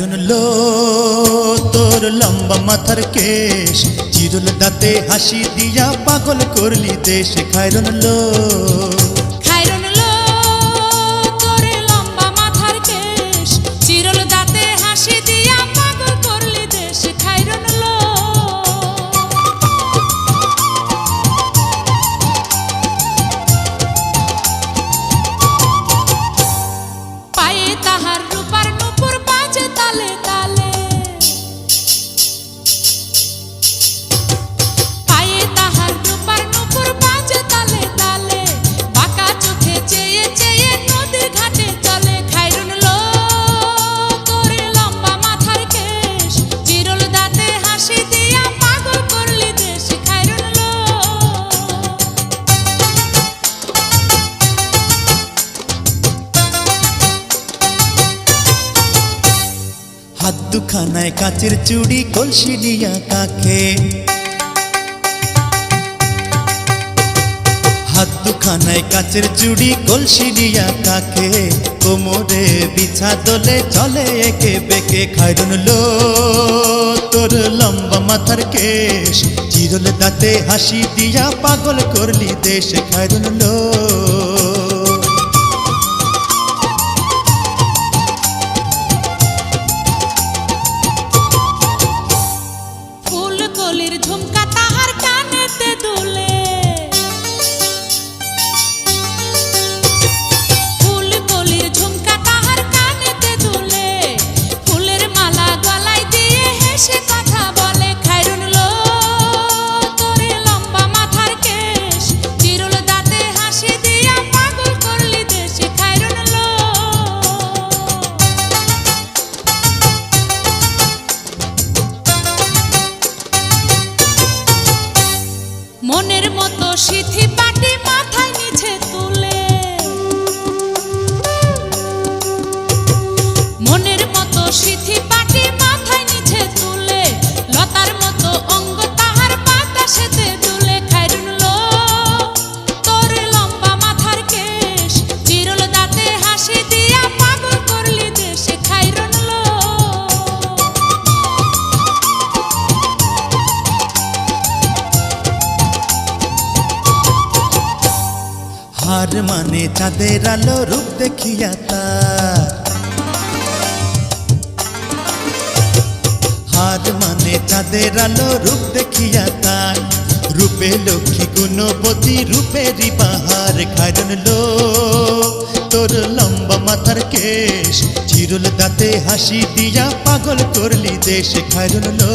খাইরুন লো তোর লম্বা মাথার কেশ, চিরুল দাঁতে হাসি দিয়া পাগল করলি দেশ। খাইরুন লো খাইরুন লো তোর লম্বা মাথার কেশ, চিরল দাঁতে হাসি দিয়া পাগল করলি দেশ। খাইরুন লো পায়ে তাহার রূপার নূপুর বাজে তালে তালে, পায়ে তাহার রূপার নূপুর বাজে তালে তালে, বাঁকা চোখে চেয়ে চেয়ে নদীর ঘাটে চলে। খাইরুন লো তোর লম্বা মাথার কেশ, চিরল দাঁতে হাসি দিয়া পাগল করলি দেশ। খাইরুন লো হাত দুখানায় কাচের চুড়ি, কলসি নিয়া কাকে, হাত দুখানায় কাচের চুড়ি, কলসি নিয়া কাকে, কোমরে বিছা দোলে চলে একে বেকে। খাইরুন লো তোর লম্বা মাথার কেশ, চিরল দাঁতে হাসি দিয়া পাগল করলি দেশ। খাইরুন লো ফুল কলির ঝুমকা তাহার কানেতে দুলে, ফুল কলির ঝুমকা তাহার কানেতে দুলে, ফুলের মালা গলায় দিয়ে হেসে কথা বলে। খাইরুন লো তোর লম্বা মাথার কেশ, চিরল দাঁতে হাসি দিয়া পাগল করলি দেশ। খাইরুন লো মনের মতো সিথি পাটি মাথায় নিচে তুলে, মনের মতো সিথি পাটি মাথায় নিচে তুলে, লতার মতো অঙ্গ তাহার বাতাসেতে দুলে। খাইরুন লো তোর লম্বা মাথার কেশ, চিরল দাঁতে হাসি দিয়া পাগল করলি দেশ। খাইরুন লো হার মানে চাঁদের আলো, রূপ দেখিয়া তার, হার মানে চাঁদের আলো, রূপ দেখিয়া তার, রূপে লক্ষ্মী গুণবতী, রূপেরই বাহার। খাইরুন লো তোর লম্বা মাথার কেশ, চিরল দাঁতে হাসি দিয়া পাগল করলি দেশ। খাইরুন লো